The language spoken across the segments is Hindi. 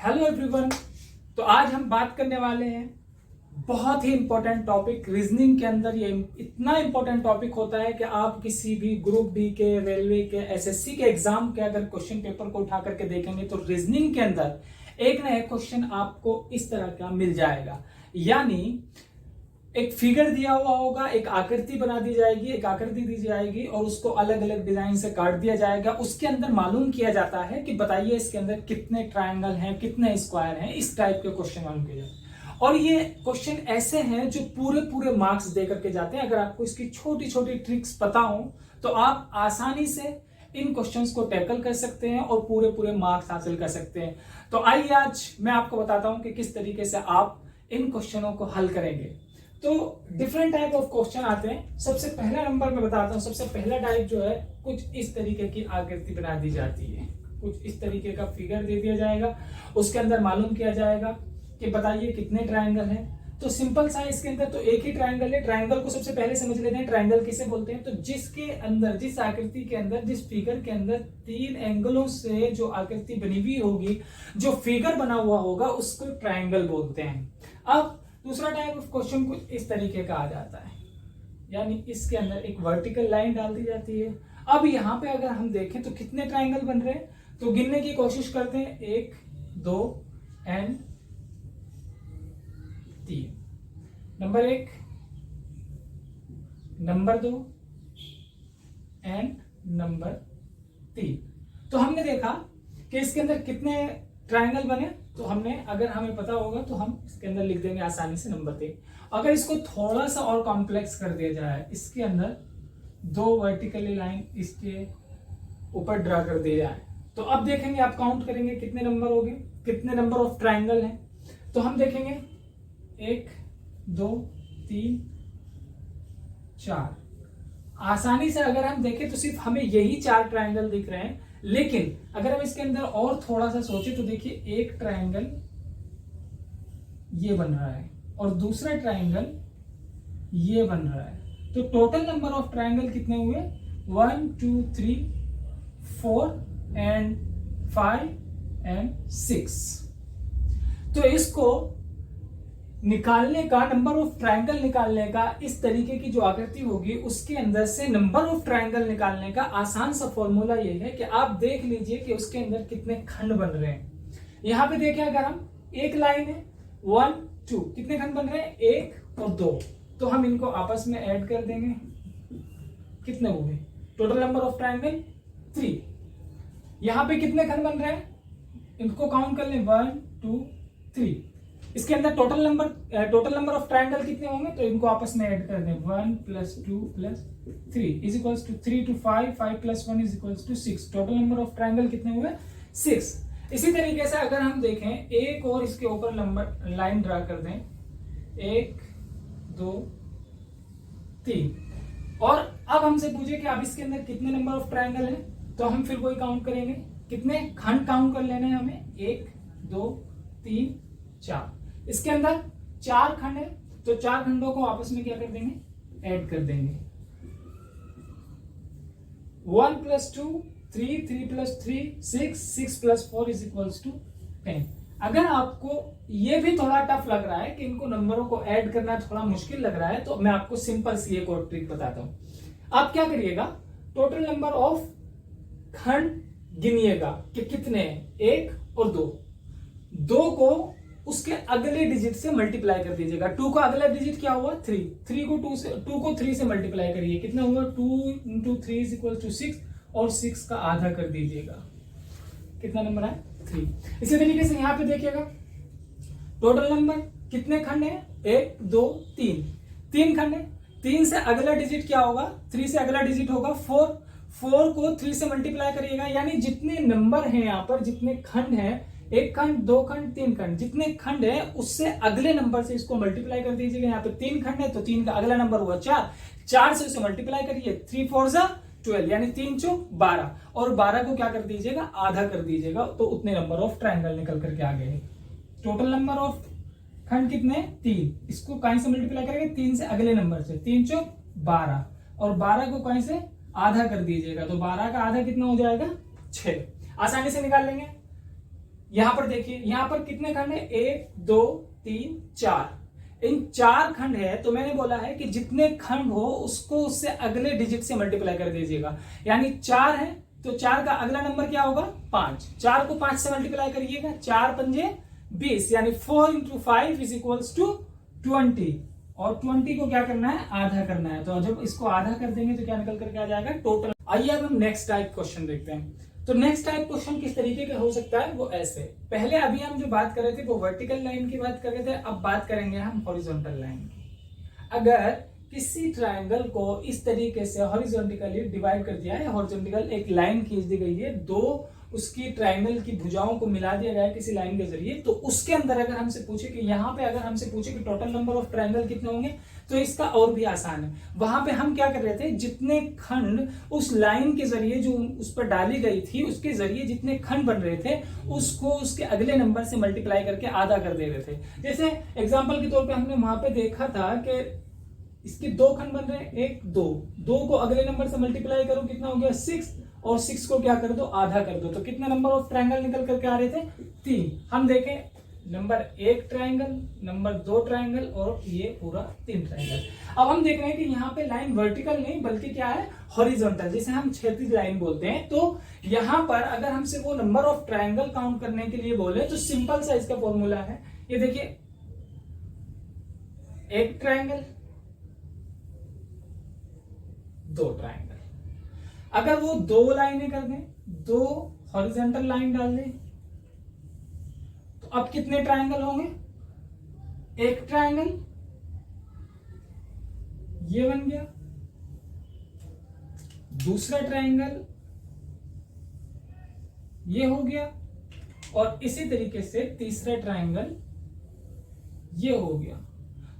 Hello everyone. तो आज हम बात करने वाले हैं बहुत ही इंपॉर्टेंट टॉपिक। रीजनिंग के अंदर ये इतना इंपॉर्टेंट टॉपिक होता है कि आप किसी भी ग्रुप डी के, रेलवे के, एसएससी के एग्जाम के अगर क्वेश्चन पेपर को उठा करके देखेंगे तो रीजनिंग के अंदर एक ना एक क्वेश्चन आपको इस तरह का मिल जाएगा। यानी एक फिगर दिया हुआ होगा, एक आकृति बना दी जाएगी, एक आकृति दी जाएगी और उसको अलग अलग डिजाइन से काट दिया जाएगा। उसके अंदर मालूम किया जाता है कि बताइए इसके अंदर कितने ट्रायंगल हैं, कितने स्क्वायर हैं। इस टाइप के क्वेश्चन मालूम किए जाते हैं और ये क्वेश्चन ऐसे हैं जो पूरे पूरे मार्क्स दे करके जाते हैं। अगर आपको इसकी छोटी छोटी ट्रिक्स पता हो तो आप आसानी से इन क्वेश्चंस को टैकल कर सकते हैं और पूरे पूरे मार्क्स हासिल कर सकते हैं। तो आइए आज मैं आपको बताता हूं कि किस तरीके से आप इन क्वेश्चनों को हल करेंगे। तो डिफरेंट टाइप ऑफ क्वेश्चन आते हैं। सबसे पहला नंबर मैं बताता हूं। सबसे पहला टाइप जो है, कुछ इस तरीके की आकृति बना दी जाती है, कुछ इस तरीके का फिगर दे दिया जाएगा। उसके अंदर मालूम किया जाएगा कि बताइए कितने ट्रायंगल हैं। तो सिंपल सा इसके अंदर तो एक ही ट्रायंगल है। ट्रायंगल को सबसे पहले समझ लेते हैं, ट्रायंगल किसे बोलते हैं। तो जिसके अंदर, जिस आकृति के अंदर, जिस फिगर के अंदर तीन एंगलों से जो आकृति बनी हुई होगी, जो फिगर बना हुआ होगा, उसको ट्रायंगल बोलते हैं। अब दूसरा टाइप ऑफ क्वेश्चन कुछ इस तरीके का आ जाता है, यानी इसके अंदर एक वर्टिकल लाइन डाल दी जाती है। अब यहाँ पे अगर हम देखें तो कितने ट्रायंगल बन रहे हैं, तो गिनने की कोशिश करते हैं। 1, 2 and 3। Number 1, number 2 and number 3। तो हमने देखा कि इसके अंदर कितने ट्रायंगल बने। तो हमने, अगर हमें पता होगा तो हम इसके अंदर लिख देंगे आसानी से नंबर 3। अगर इसको थोड़ा सा और कॉम्प्लेक्स कर दिया जाए, इसके अंदर 2 वर्टिकली लाइन इसके ऊपर ड्रा कर दिया जाए, तो अब देखेंगे, आप काउंट करेंगे कितने नंबर हो गए, कितने नंबर ऑफ ट्रायंगल हैं। तो हम देखेंगे 1, 2, 3, 4। आसानी से अगर हम देखें तो सिर्फ हमें यही 4 ट्रायंगल दिख रहे हैं। लेकिन अगर हम इसके अंदर और थोड़ा सा सोचे तो देखिए, एक ट्रायंगल ये बन रहा है और दूसरा ट्रायंगल ये बन रहा है। तो टोटल नंबर ऑफ ट्रायंगल कितने हुए? 1, 2, 3, 4 एंड 5 एंड 6। तो इसको निकालने का, नंबर ऑफ ट्रायंगल निकालने का, इस तरीके की जो आकृति होगी उसके अंदर से नंबर ऑफ ट्रायंगल निकालने का आसान सा फॉर्मूला ये है कि आप देख लीजिए कि उसके अंदर कितने खंड बन रहे हैं। यहां पे देखिए, अगर हम एक लाइन है 1, 2, कितने खंड बन रहे हैं? 1 और 2। तो हम इनको आपस में ऐड कर देंगे, कितने हुए? Total number of triangle 3। यहां पे कितने खंड बन रहे हैं, इनको काउंट कर लें, 1, 2, 3। इसके अंदर टोटल नंबर ऑफ ट्रायंगल कितने होंगे, तो इनको आपस में ऐड कर दें। 1 + 2 + 3 is equals to 3 to 5, 5 + 1 is equals to 6। Total number of triangle कितने हुए? 6। इसी तरीके से अगर हम देखें, एक और इसके ऊपर नंबर लाइन ड्रा कर दें, 1, 2, 3। और अब हमसे पूछे कि अब इसके अंदर कितने नंबर ऑफ ट्रायंगल है, तो हम फिर वही काउंट करेंगे। कितने खंड काउंट कर लेने हैं हमें? 1, 2, 3, 4। इसके अंदर 4 खंड है, तो 4 खंडों को आपस में क्या कर देंगे? ऐड कर देंगे। 1 + 2 3, 3 + 3 6, 6 + 4 इज इक्वल्स टू 10। अगर आपको ये भी थोड़ा टफ लग रहा है कि इनको नंबरों को ऐड करना थोड़ा मुश्किल लग रहा है, तो मैं आपको सिंपल सी एक और ट्रिक बताता हूं। आप क्या करिएगा, टोटल नंबर ऑफ खंड गिनिएगा कि कितने हैं, 1 और 2। 2 को उसके अगले डिजिट से मल्टीप्लाई कर दीजिएगा। 2 का अगला डिजिट क्या हुआ? 3। 3 को 2 को 3 से मल्टीप्लाई करिए, कितना हुआ? 2 × 3 इज इक्वल टू 6 और 6 का आधा कर दीजिएगा, कितना नंबर है? 3। इसी तरीके से यहां पे देखिएगा, टोटल नंबर कितने खंड है? 1, 2, 3। 3 खंड है। 3 से अगला डिजिट क्या होगा? 3 से अगला डिजिट होगा 4। 4 को 3 से मल्टीप्लाई करिएगा, यानी जितने नंबर हैं यहां पर, जितने खंड हैं, 1 खंड, 2 खंड, 3 खंड, जितने खंड है उससे अगले नंबर से इसको मल्टीप्लाई कर दीजिएगा। यहाँ पे 3 खंड है तो 3 का अगला नंबर हुआ 4। 4 से उसे मल्टीप्लाई करिए, 3 4 जा 12, यानी 3 चौक 12, और 12 को क्या कर दीजिएगा? आधा कर दीजिएगा, तो उतने नंबर ऑफ ट्रायंगल निकल करके आ गए। टोटल नंबर ऑफ खंड कितने? 3। इसको कहीं से मल्टीप्लाई करेंगे? 3 से अगले नंबर से, 3 चौक 12, और 12 को कहीं से आधा कर दीजिएगा, तो 12 का आधा कितना हो जाएगा? 6। आसानी से निकाल लेंगे। यहां पर देखिए, यहां पर कितने खंड है, 1 2 3 4, इन 4 खंड है। तो मैंने बोला है कि जितने खंड हो उसको उससे अगले डिजिट से मल्टीप्लाई कर दीजिएगा। यानी 4 है तो 4 का अगला नंबर क्या होगा, 5। 4 को 5 से मल्टीप्लाई करिएगा, 4 पंजे 20, यानी 4 × 5 = 20। और 20 को क्या करना है, आधा करना है। तो जब इसको आधा कर देंगे तो क्या निकल करके आ जाएगा, टोटल। आइए अब हम नेक्स्ट टाइप क्वेश्चन देखते हैं। तो नेक्स्ट टाइप क्वेश्चन किस तरीके का हो सकता है, वो ऐसे। पहले अभी हम जो बात कर रहे थे वो वर्टिकल लाइन की बात कर रहे थे, अब बात करेंगे हम हॉरिजॉन्टल लाइन की। अगर किसी ट्रायंगल को इस तरीके से हॉरिजॉन्टली डिवाइड कर दिया है, हॉरिजॉन्टल एक लाइन खींच दी गई है, दो उसकी ट्रायंगल की भुजाओं को मिला दिया गया है किसी लाइन के जरिए, तो उसके अंदर अगर हमसे पूछे कि यहाँ पे अगर हमसे पूछे कि टोटल नंबर ऑफ ट्रायंगल कितने होंगे, तो इसका और भी आसान है। वहां पे हम क्या कर रहे थे, जितने खंड उस लाइन के जरिए जो उस पर डाली गई थी उसके जरिए जितने खंड बन रहे थे उसको उसके अगले नंबर से मल्टीप्लाई करके आधा कर दे रहे थे। जैसे एग्जाम्पल के तौर पर हमने वहां पे देखा था कि इसके 2 खंड बन रहे हैं, 1 2, 2 को अगले नंबर से मल्टीप्लाई करो, कितना हो गया 6, और 6 को क्या कर दो, आधा कर दो। तो कितने नंबर ऑफ ट्रायंगल निकल करके आ रहे थे, 3। हम देखें, नंबर 1 ट्रायंगल, नंबर 2 ट्रायंगल, और ये पूरा 3 ट्रायंगल। अब हम देख रहे हैं कि यहाँ पे लाइन वर्टिकल नहीं बल्कि क्या है, हॉरिजॉन्टल, जिसे हम क्षैतिज लाइन बोलते हैं। तो यहाँ पर अगर हमसे वो नंबर ऑफ ट्रायंगल काउंट करने के लिए बोले तो सिंपल सा इसका फॉर्मूला है, ये देखिए, 1 ट्रायंगल, 2 ट्रायंगल। अगर वो 2 लाइनें कर दें, 2 हॉरिजॉन्टल लाइन डाल दें, तो अब कितने ट्रायंगल होंगे, 1 ट्रायंगल, ये बन गया, दूसरा ट्रायंगल ये हो गया, और इसी तरीके से तीसरा ट्रायंगल ये हो गया।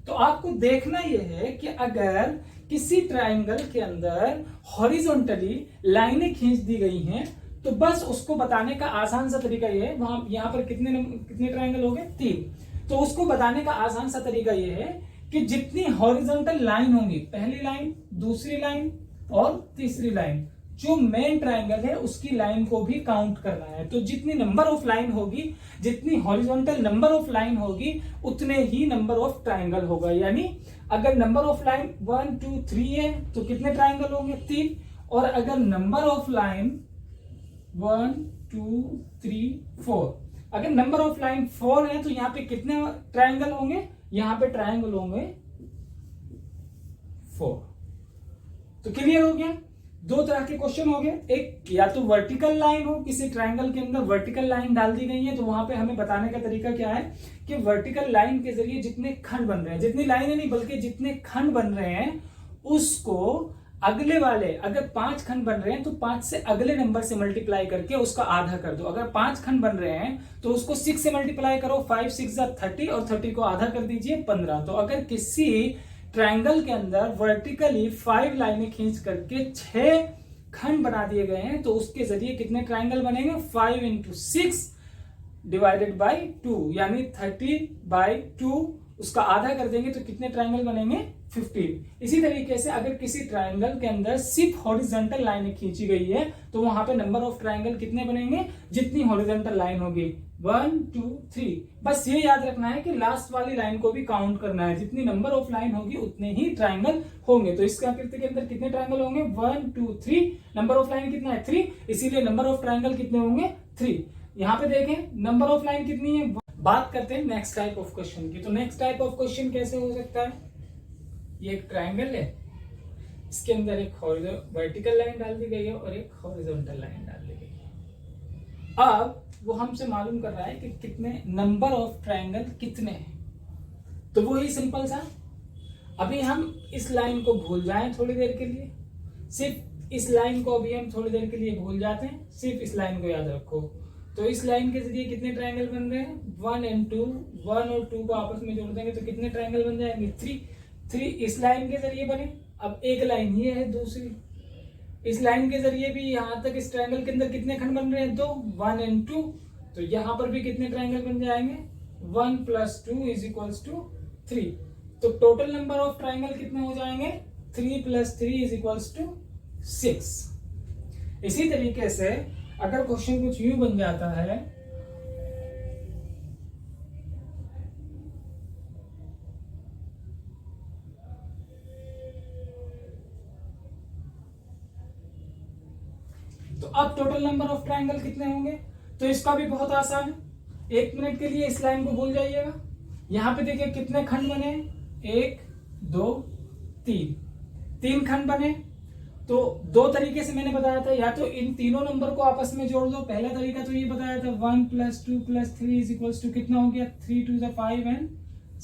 तो आपको देखना यह है कि अगर किसी ट्रायंगल के अंदर हॉरिजॉन्टली लाइनें खींच दी गई हैं तो बस उसको बताने का आसान सा तरीका यह है, वहां यहां पर कितने ट्रायंगल हो गए, 3। तो उसको बताने का आसान सा तरीका यह है कि जितनी हॉरिजॉन्टल लाइन होंगी, पहली लाइन, दूसरी लाइन और तीसरी लाइन, जो मेन ट्रायंगल है उसकी लाइन को भी काउंट करना है। तो जितनी नंबर ऑफ लाइन होगी, जितनी हॉरिजॉन्टल नंबर ऑफ लाइन होगी, उतने ही नंबर ऑफ ट्रायंगल होगा। यानी अगर नंबर ऑफ लाइन 1 2 3 है तो कितने ट्रायंगल होंगे, 3। और अगर नंबर ऑफ लाइन 1 2 3 4, अगर नंबर ऑफ लाइन 4 है तो यहाँ पे कितने ट्रायंगल होंगे, यहाँ पे ट्रायंगल होंगे 4। तो क्लियर हो गया, 2 तरह के क्वेश्चन हो गए। एक, या तो वर्टिकल लाइन हो, किसी ट्रायंगल के अंदर वर्टिकल लाइन डाल दी गई है, तो वहां पे हमें बताने का तरीका क्या है कि वर्टिकल लाइन के जरिए जितने खंड बन रहे हैं, जितनी लाइनें नहीं बल्कि जितने खंड बन रहे हैं उसको अगले वाले, अगर 5 खंड बन रहे हैं तो 5 से अगले नंबर से मल्टीप्लाई करके उसका आधा कर दो। अगर 5 खंड बन रहे हैं तो उसको 6 से मल्टीप्लाई करो, 5 6 30, और 30 को आधा कर दीजिए, 15। तो अगर किसी ट्रायंगल के अंदर वर्टिकली 5 लाइनें खींच करके 6 खंड बना दिए गए हैं तो उसके जरिए कितने ट्रायंगल बनेंगे, 5 × 6 डिवाइडेड बाई 2, यानी 30/2, उसका आधा कर देंगे तो कितने ट्रायंगल बनेंगे, 15। इसी तरीके से अगर किसी ट्रायंगल के अंदर सिर्फ हॉरिजॉन्टल लाइनें खींची गई है तो वहां पे नंबर ऑफ ट्रायंगल कितने बनेंगे, जितनी हॉरिजॉन्टल लाइन होगी, 1 2 3। बस ये याद रखना है कि लास्ट वाली लाइन को भी काउंट करना है, जितनी नंबर ऑफ लाइन होगी उतने ही ट्रायंगल होंगे। तो इस आकृति के अंदर कितने ट्रायंगल होंगे, 1 2 3, नंबर ऑफ लाइन कितना है, 3, इसीलिए नंबर ऑफ ट्रायंगल कितने होंगे, 3। यहाँ पे देखें नंबर ऑफ लाइन कितनी है। बात करते हैं नेक्स्ट टाइप ऑफ क्वेश्चन की। तो नेक्स्ट टाइप ऑफ क्वेश्चन कैसे हो सकता है, ये एक ट्रायंगल है, इसके अंदर एक वर्टिकल लाइन डाल दी गई है और एक हॉरिजॉन्टल लाइन डाल दी गई है। अब वो हमसे मालूम कर रहा है कि कितने नंबर ऑफ ट्रायंगल कितने हैं। तो वो ही सिंपल सा, अभी हम इस लाइन को भूल जाएं थोड़ी देर के लिए, सिर्फ इस लाइन को अभी हम थोड़ी देर के लिए भूल जाते हैं, सिर्फ इस लाइन को याद रखो। तो इस लाइन के जरिए कितने ट्रायंगल बन रहे हैं, 1 और 2, 1 और 2 को आपस में जोड़ देंगे तो कितने ट्रायंगल बन जाएंगे, 3 इस लाइन के जरिए बने। अब एक लाइन ये है, दूसरी इस लाइन के जरिए भी यहां तक इस ट्रायंगल के अंदर कितने खंड बन रहे हैं, 2, 1 और 2। तो यहां पर भी कितने ट्रायंगल बन जाएंगे, 1 + 2 = 3। तो टोटल नंबर ऑफ ट्रायंगल कितने हो जाएंगे, 3 + 3 = 6। इसी तरीके से अगर क्वेश्चन कुछ यूं बन जाता है अब टोटल नंबर ऑफ ट्राइंगल कितने होंगे? तो इसका भी बहुत आसान है, 1 मिनट के लिए इस लाइन को भूल जाइएगा। यहां पे देखिए कितने खंड बने, 1 2 3 खंड बने। तो दो तरीके से मैंने बताया था, या तो इन तीनों नंबर को आपस में जोड़ दो। पहला तरीका तो ये बताया था 1 + 2 + 3 = कितना हो गया, 3 2 5 and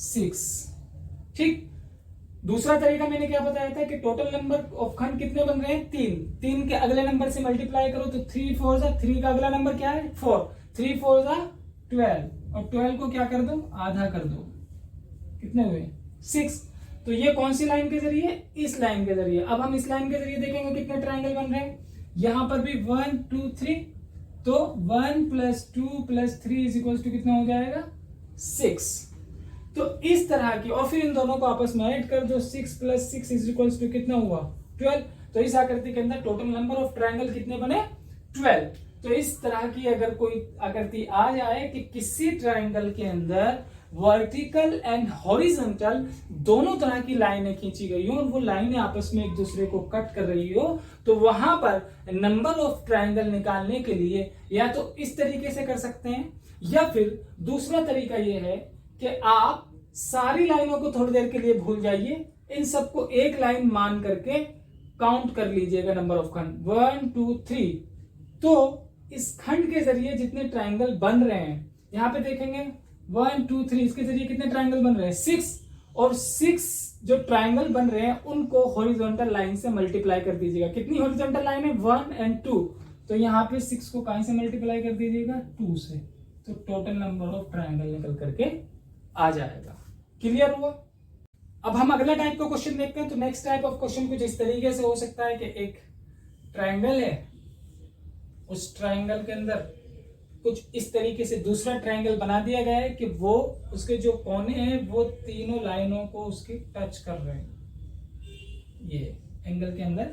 6। ठीक। दूसरा तरीका मैंने क्या बताया था कि टोटल नंबर ऑफ खंड कितने बन रहे हैं, 3 के अगले नंबर से मल्टीप्लाई करो तो 3 4 3 का अगला नंबर क्या है, 4, 3 4 12 और 12 को क्या कर दो, आधा कर दो, कितने हुए, 6। तो ये कौन सी लाइन के जरिए, इस लाइन के जरिए। अब हम इस लाइन के जरिए देखेंगे कितने ट्राइंगल बन रहे हैं। यहां पर भी 1 2 3, तो 1 + 2 + 3 = कितना हो जाएगा, 6। तो इस तरह की, और फिर इन दोनों को आपस में ऐड कर दो, 6 + 6 = कितना हुआ, 12। तो इस आकृति के अंदर टोटल नंबर ऑफ ट्राइंगल कितने बने, 12। तो इस तरह की अगर कोई आकृति आ जाए कि किसी ट्राइंगल के अंदर वर्टिकल एंड हॉरिजॉन्टल दोनों तरह की लाइनें खींची गई हो और वो लाइनें आपस में एक दूसरे को कट कर रही हो, तो वहां पर नंबर ऑफ ट्राइंगल निकालने के लिए या तो इस तरीके से कर सकते हैं, या फिर दूसरा तरीका ये है कि आप सारी लाइनों को थोड़ी देर के लिए भूल जाइए, इन सबको एक लाइन मान करके काउंट कर लीजिएगा नंबर ऑफ खंड, 1 2 3। तो इस खंड के जरिए जितने ट्राइंगल बन रहे हैं, यहां पे देखेंगे 1 2 3, इसके जरिए कितने ट्राइंगल बन रहे हैं, 6। और 6 जो ट्राइंगल बन रहे हैं उनको हॉरिजॉन्टल लाइन से मल्टीप्लाई कर दीजिएगा। कितनी हॉरिजॉन्टल लाइन है, 1 और 2। तो यहाँ पे 6 को कहां से मल्टीप्लाई कर दीजिएगा, 2 से। तो टोटल नंबर ऑफ ट्राइंगल निकल करके आ जाएगा। क्लियर हुआ? अब हम अगला टाइप का क्वेश्चन देखते हैं। तो नेक्स्ट टाइप ऑफ क्वेश्चन कुछ इस तरीके से हो सकता है कि एक ट्राइंगल है, उस ट्राइंगल के अंदर कुछ इस तरीके से दूसरा ट्राइंगल बना दिया गया है कि वो उसके जो कोने हैं वो तीनों लाइनों को उसकी टच कर रहे हैं। ये एंगल के अंदर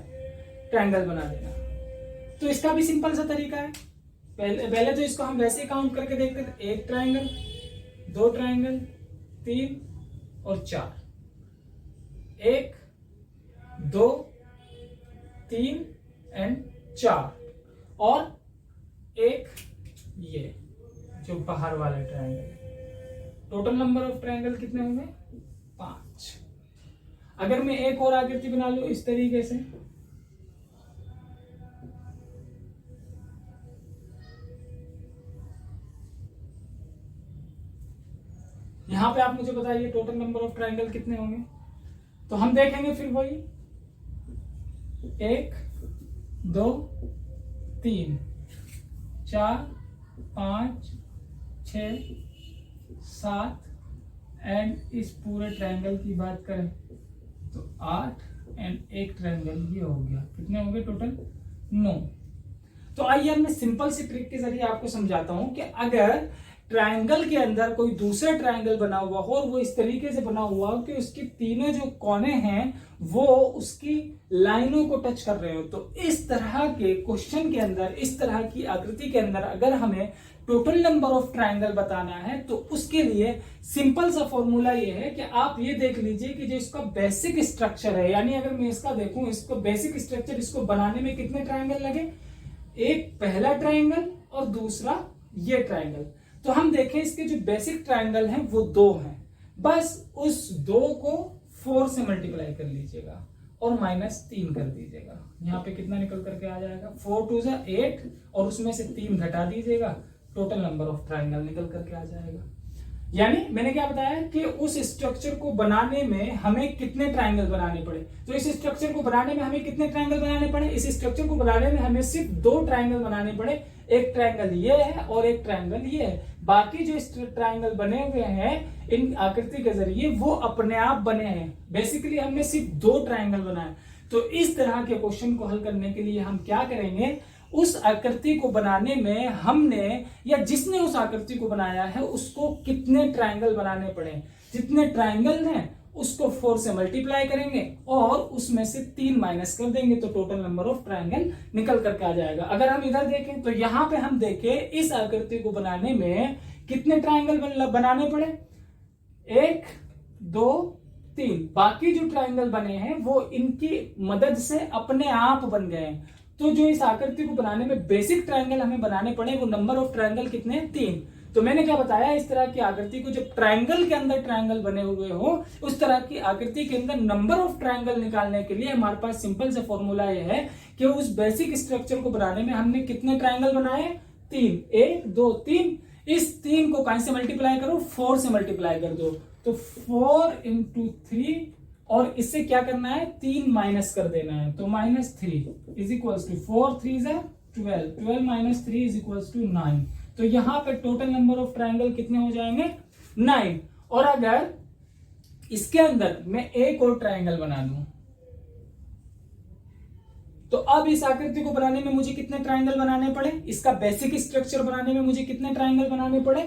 ट्राइंगल बना देना। तो इसका भी सिंपल सा तरीका है। पहले तो इसको हम वैसे ही काउंट करके देखते थे, 1 ट्राइंगल, 2 ट्राइंगल, 3 और 4। 1 2 3 एंड 4, और एक ये जो बाहर वाले triangle. Total number of triangle कितने होंगे, 5। अगर मैं एक और आकृति बना लूं इस तरीके से, यहां पे आप मुझे बताइए टोटल नंबर ऑफ ट्रायंगल कितने होंगे। तो हम देखेंगे फिर वही 1 2 3 4 5 6 7 एंड इस पूरे ट्रायंगल की बात करें तो 8 एंड एक ट्रायंगल ये हो गया। कितने हो गए टोटल, 9। तो आइए मैं सिंपल सी ट्रिक के जरिए आपको समझाता हूं कि अगर ट्रायंगल के अंदर कोई दूसरा ट्रायंगल बना हुआ हो और वो इस तरीके से बना हुआ हो कि उसके तीनों जो कोने हैं वो उसकी लाइनों को टच कर रहे हो, तो इस तरह के क्वेश्चन के अंदर, इस तरह की आकृति के अंदर अगर हमें टोटल नंबर ऑफ ट्रायंगल बताना है तो उसके लिए सिंपल सा फॉर्मूला ये है कि आप ये देख लीजिए कि जो इसका बेसिक स्ट्रक्चर है, यानी अगर मैं इसका देखूं, इसको बेसिक स्ट्रक्चर, इसको बनाने में कितने ट्रायंगल लगे, एक पहला ट्रायंगल और दूसरा ये ट्रायंगल। तो हम देखें इसके जो बेसिक ट्रायंगल हैं वो 2 हैं, बस उस 2 को 4 से मल्टीप्लाई कर लीजिएगा और -3 कर दीजिएगा। यहाँ पे कितना निकल करके आ जाएगा, 4 2 8 और उसमें से 3 घटा दीजिएगा, टोटल नंबर ऑफ ट्रायंगल निकल करके आ जाएगा। यानी मैंने क्या बताया कि उस स्ट्रक्चर को बनाने में हमें कितने ट्रायंगल बनाने पड़े। तो इस स्ट्रक्चर को बनाने में हमें कितने ट्रायंगल बनाने पड़े, इस स्ट्रक्चर को बनाने में हमें सिर्फ 2 ट्रायंगल बनाने पड़े। एक ट्रायंगल ये है और एक ट्रायंगल ये है। बाकी जो ट्रायंगल बने हुए हैं इन आकृति के जरिए वो अपने आप बने हैं। बेसिकली हमने सिर्फ 2 ट्रायंगल बनाए। तो इस तरह के क्वेश्चन को हल करने के लिए हम क्या करेंगे, उस आकृति को बनाने में हमने या जिसने उस आकृति को बनाया है उसको कितने ट्रायंगल बनाने पड़े, जितने ट्रायंगल हैं उसको 4 से मल्टीप्लाई करेंगे और उसमें से 3 माइनस कर देंगे तो टोटल नंबर ऑफ ट्रायंगल निकल करके आ जाएगा। अगर हम इधर देखें तो यहां पे हम देखें इस आकृति को बनाने में कितने ट्रायंगल बनाने पड़े, 1 2 3। बाकी जो ट्रायंगल बने हैं वो इनकी मदद से अपने आप बन गए हैं। तो जो इस आकृति को बनाने में बेसिक ट्रायंगल हमें बनाने पड़े वो नंबर ऑफ ट्रायंगल कितने हैं? 3। तो मैंने क्या बताया, इस तरह की आकृति को जब ट्रायंगल के अंदर ट्रायंगल बने हुए हो उस तरह की आकृति के अंदर नंबर ऑफ ट्रायंगल निकालने के लिए हमारे पास सिंपल सा फॉर्मूला ये है कि उस बेसिक स्ट्रक्चर को बनाने में हमने कितने ट्रायंगल बनाए? 3। 1 2 3। इस 3 को कहां से मल्टीप्लाई करो? 4 से मल्टीप्लाई कर दो। तो 4 इंटू 3 और इससे क्या करना है? 3 माइनस कर देना है। तो -3 is equals to 4 3 12 12 minus 3 is equals to 9। तो यहां पे टोटल नंबर ऑफ ट्रायंगल कितने हो जाएंगे? 9। और अगर इसके अंदर मैं एक और ट्रायंगल बना दूं तो अब इस आकृति को बनाने में मुझे कितने ट्रायंगल बनाने पड़े? इसका बेसिक स्ट्रक्चर बनाने में मुझे कितने ट्रायंगल बनाने पड़े?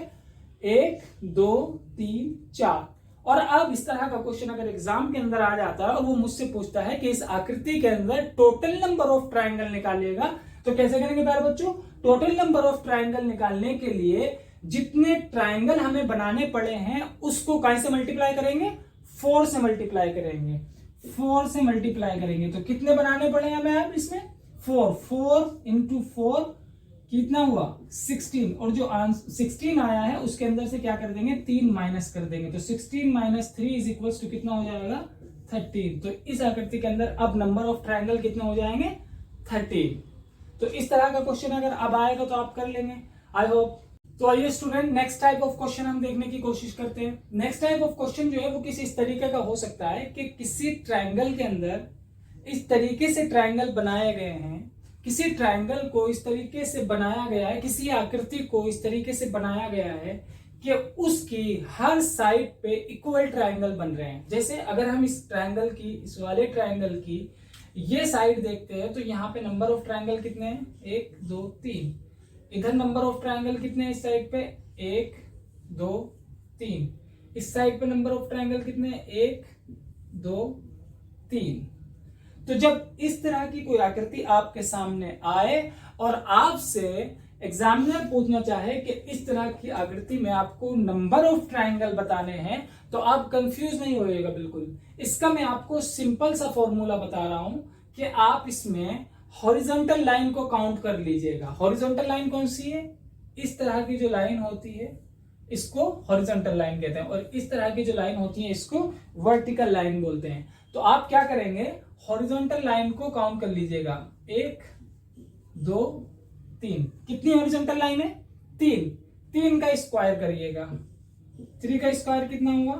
1 2 3 4। और अब इस तरह का क्वेश्चन अगर एग्जाम के अंदर आ जाता है और वो मुझसे पूछता है कि इस आकृति के अंदर टोटल नंबर ऑफ ट्रायंगल निकालिएगा, तो कैसे करेंगे प्यारे बच्चों? टोटल नंबर ऑफ ट्रायंगल निकालने के लिए जितने ट्रायंगल हमें बनाने पड़े हैं उसको कैसे मल्टीप्लाई करेंगे? 4 से मल्टीप्लाई करेंगे। 4 से मल्टीप्लाई करेंगे तो कितने बनाने पड़े हमें अब इसमें? 4। 4 इंटू 4 कितना हुआ? 16। और जो 16 आया है उसके अंदर से क्या कर देंगे? 3 माइनस कर देंगे। तो 16 माइनस 3 इज इक्वल टू कितना हो जाएगा? 13। तो इस आकृति के अंदर अब नंबर ऑफ ट्रायंगल कितने हो जाएंगे? 13। तो इस तरह का क्वेश्चन अगर अब आएगा तो आप कर लेंगे, आई होप। तो आइए student, next type of question हम देखने की कोशिश करते हैं। नेक्स्ट टाइप ऑफ क्वेश्चन जो है वो किसी इस तरीके का हो सकता है कि किसी ट्रायंगल के अंदर इस तरीके से ट्रायंगल बनाए गए हैं, किसी ट्रायंगल को इस तरीके से बनाया गया है, किसी आकृति को इस तरीके से बनाया गया है कि उसकी हर साइड पे इक्वल ट्रायंगल बन रहे हैं। जैसे अगर हम इस ट्रायंगल की, इस वाले ट्रायंगल की ये साइड देखते हैं तो यहाँ पे नंबर ऑफ ट्रायंगल कितने हैं? 1 2 3। इधर नंबर ऑफ ट्रायंगल कितने हैं? इस साइड पे 1 2 3। इस साइड पे नंबर ऑफ ट्रायंगल कितने हैं? 1 2 3। तो जब इस तरह की कोई आकृति आपके सामने आए और आपसे एग्जामिनर पूछना चाहे कि इस तरह की आकृति में आपको नंबर ऑफ ट्रायंगल बताने हैं तो आप कंफ्यूज नहीं होइएगा बिल्कुल। इसका मैं आपको सिंपल सा फॉर्मूला बता रहा हूं कि आप इसमें हॉरिजॉन्टल लाइन को काउंट कर लीजिएगा। हॉरिजॉन्टल लाइन कौन सी है? इस तरह की जो लाइन होती है इसको हॉरिजॉन्टल लाइन कहते हैं और इस तरह की जो लाइन होती है इसको वर्टिकल लाइन बोलते हैं। तो आप क्या करेंगे? हॉरिजॉन्टल लाइन को काउंट कर लीजिएगा। 1 2 3। कितनी हॉरिजॉन्टल लाइन है? 3। 3 का स्क्वायर करिएगा। 3 का स्क्वायर कितना हुआ?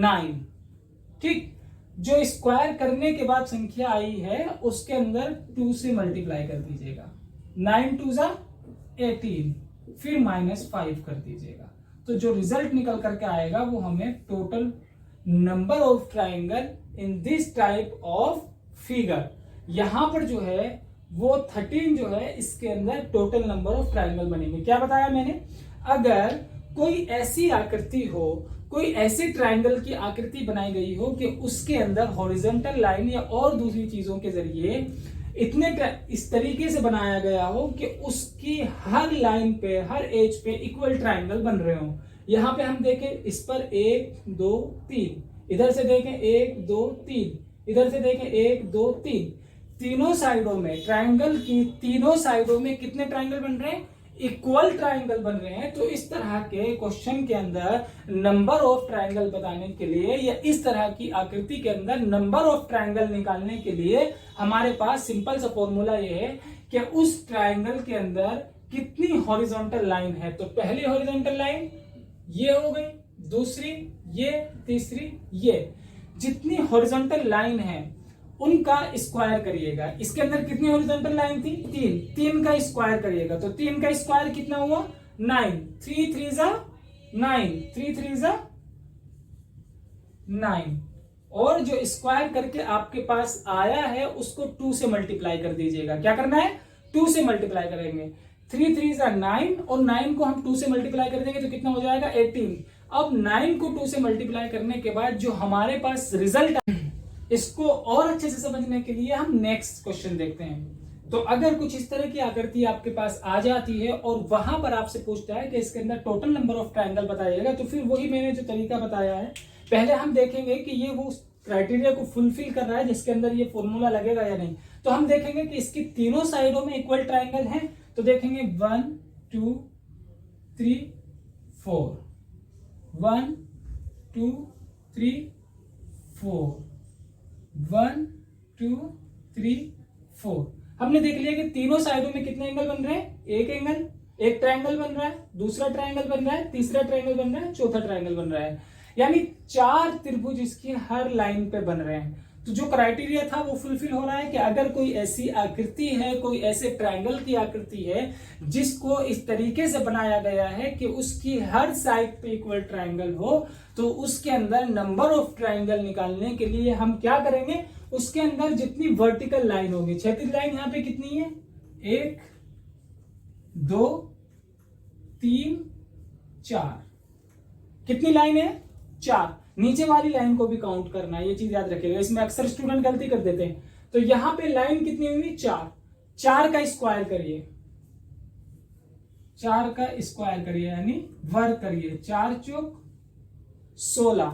9। ठीक, जो स्क्वायर करने के बाद संख्या आई है उसके अंदर 2 से मल्टीप्लाई कर दीजिएगा। 9 2 जा 18, फिर -5 कर दीजिएगा। तो जो रिजल्ट निकल करके आएगा वो हमें total number of triangle in this type of figure, यहां पर जो है वो 13 जो है इसके अंदर टोटल नंबर ऑफ ट्रायंगल बनेंगे। क्या बताया मैंने? अगर कोई ऐसी आकृति हो, कोई ऐसे ट्रायंगल की आकृति बनाई गई हो कि उसके अंदर हॉरिजॉन्टल लाइन या और दूसरी चीजों के जरिए इतने इस तरीके से बनाया गया हो कि उसकी हर लाइन पे, हर एज पे इक्वल ट्रायंगल बन रहे हो। यहां पे हम देखें, इस पर 1 2 3, इधर से देखें 1 2 3, इधर से देखें 1 2 3। तीनों साइडों में, ट्रायंगल की तीनों साइडों में कितने ट्रायंगल बन रहे हैं? इक्वल ट्रायंगल बन रहे हैं। तो इस तरह के क्वेश्चन के अंदर नंबर ऑफ ट्रायंगल बताने के लिए या इस तरह की आकृति के अंदर नंबर ऑफ ट्रायंगल निकालने के लिए हमारे पास सिंपल सा फॉर्मूला ये है कि उस ट्रायंगल के अंदर कितनी हॉरिजॉन्टल लाइन है। तो पहली हॉरिजॉन्टल लाइन ये हो गई, दूसरी ये, तीसरी ये। जितनी हॉरिजॉन्टल लाइन है उनका स्क्वायर करिएगा। इसके अंदर कितनी हॉरिजॉन्टल लाइन थी? 3। 3 का स्क्वायर करिएगा। तो 3 का स्क्वायर कितना हुआ? 9। 3 3 जा 9, 3 3 जा 9। और जो स्क्वायर करके आपके पास आया है उसको 2 से मल्टीप्लाई कर दीजिएगा। क्या करना है? 2 से मल्टीप्लाई करेंगे। 3 3 जा 9 और 9 को हम 2 से मल्टीप्लाई कर देंगे तो कितना हो जाएगा? 18। अब 9 को 2 से मल्टीप्लाई करने के बाद जो हमारे पास रिजल्ट, इसको और अच्छे से समझने के लिए हम नेक्स्ट क्वेश्चन देखते हैं। तो अगर कुछ इस तरह की आकृति आपके पास आ जाती है और वहां पर आपसे पूछता है कि इसके अंदर टोटल नंबर ऑफ ट्रायंगल बताइएगा, तो फिर वही मैंने जो तरीका बताया है, पहले हम देखेंगे कि ये वो क्राइटेरिया को फुलफिल कर रहा है जिसके अंदर ये फॉर्मूला लगेगा या नहीं। तो हम देखेंगे कि इसकी तीनों साइडों में इक्वल ट्राइंगल है। तो देखेंगे 1 2 3 4, 1 2 3 4, 1 2 3 4। हमने देख लिया कि तीनों साइडों में कितने एंगल बन रहे हैं, एक एंगल, एक ट्रायंगल बन रहा है, दूसरा ट्रायंगल बन रहा है, तीसरा ट्रायंगल बन रहा है, चौथा ट्रायंगल बन रहा है, यानी 4 त्रिभुज इसकी हर लाइन पे बन रहे हैं। तो जो क्राइटेरिया था वो फुलफिल हो रहा है कि अगर कोई ऐसी आकृति है, कोई ऐसे ट्रायंगल की आकृति है जिसको इस तरीके से बनाया गया है कि उसकी हर साइड पे इक्वल ट्रायंगल हो, तो उसके अंदर नंबर ऑफ ट्रायंगल निकालने के लिए हम क्या करेंगे, उसके अंदर जितनी वर्टिकल लाइन होगी, क्षैतिज लाइन यहां पे कितनी है, 1 2 3 4, कितनी लाइन है, 4। नीचे वाली लाइन को भी काउंट करना है, ये चीज याद रखिएगा, इसमें अक्सर स्टूडेंट गलती कर देते हैं। तो यहां पे लाइन कितनी हुई, 4, 4 का स्क्वायर करिए, 4 का स्क्वायर करिए यानी वर्ग करिए, 4 चौक 16,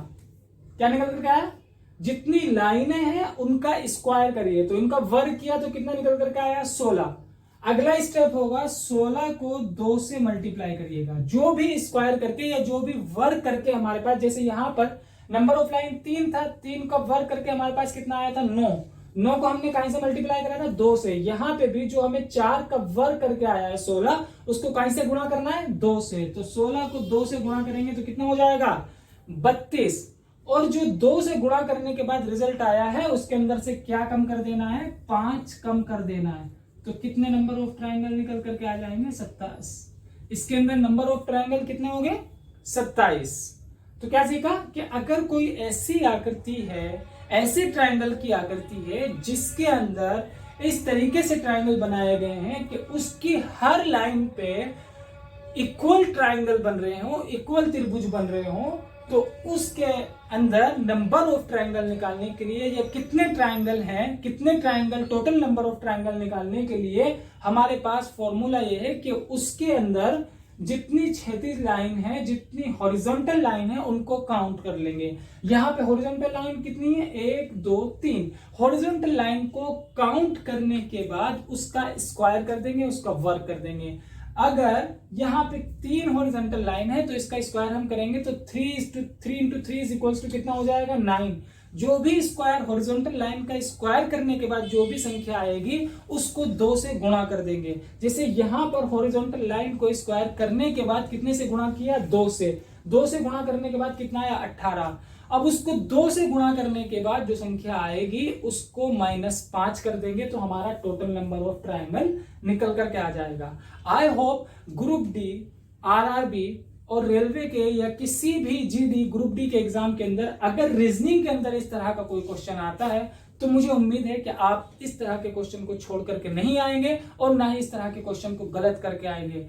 क्या निकल करके आया, जितनी लाइनें हैं उनका स्क्वायर करिए, तो इनका वर्ग किया तो कितना निकल करके आया, 16। अगला स्टेप होगा 16 को 2 से मल्टीप्लाई करिएगा, जो भी स्क्वायर करके या जो भी वर्ग करके हमारे पास, जैसे यहां पर नंबर ऑफ लाइन 3 था, 3 का वर्ग करके हमारे पास कितना आया था, 9, 9 को हमने कहीं से मल्टीप्लाई करा था, 2 से। यहां पे भी जो हमें 4 का वर्ग करके आया है 16, उसको कहीं से गुणा करना है, 2 से। तो 16 को 2 से गुणा करेंगे तो कितना हो जाएगा, 32। और जो 2 से गुणा करने के बाद रिजल्ट आया है उसके अंदर से क्या कम कर देना है, 5 कम कर देना है। तो कितने नंबर ऑफ ट्रायंगल निकल करके आ जाएंगे, 27। इसके अंदर नंबर ऑफ ट्रायंगल कितने हो गए, 27। तो क्या सीखा कि अगर कोई ऐसी आकृति है, ऐसे ट्रायंगल की आकृति है जिसके अंदर इस तरीके से ट्रायंगल बनाए गए हैं कि उसकी हर लाइन पे इक्वल ट्रायंगल बन रहे हो, इक्वल त्रिभुज बन रहे हो, तो उसके अंदर नंबर ऑफ ट्रायंगल निकालने के लिए या कितने ट्रायंगल हैं, कितने triangle, total number of triangle निकालने के लिए हमारे पास फॉर्मूला ये है कि उसके अंदर जितनी क्षैतिज लाइन है, जितनी हॉरिजॉन्टल लाइन है, उनको काउंट कर लेंगे। यहां पे हॉरिजॉन्टल लाइन कितनी है, 1 2 3। हॉरिजॉन्टल लाइन को काउंट करने के बाद उसका स्क्वायर कर देंगे, उसका वर्ग कर देंगे। अगर यहां पे 3 हॉरिजॉन्टल लाइन है तो इसका स्क्वायर हम करेंगे तो 3 इंटू 3 इज इक्वल्स टू कितना हो जाएगा, 9। जो भी स्क्वायर हॉरिजॉन्टल लाइन का स्क्वायर करने के बाद जो भी संख्या आएगी उसको 2 से गुणा कर देंगे। जैसे यहां पर हॉरिजॉन्टल लाइन को स्क्वायर करने के बाद कितने से गुणा किया, 2 से। 2 से गुणा करने के बाद कितना आया, 18। अब उसको 2 से गुणा करने के बाद जो संख्या आएगी उसको -5 कर देंगे, तो हमारा टोटल नंबर ऑफ ट्रायंगल निकल करके आ जाएगा। I hope group D, RRB और रेलवे के या किसी भी जीडी ग्रुप डी के एग्जाम के अंदर अगर रीजनिंग के अंदर इस तरह का कोई क्वेश्चन आता है तो मुझे उम्मीद है कि आप इस तरह के क्वेश्चन को छोड़ करके नहीं आएंगे और ना ही इस तरह के क्वेश्चन को गलत करके आएंगे।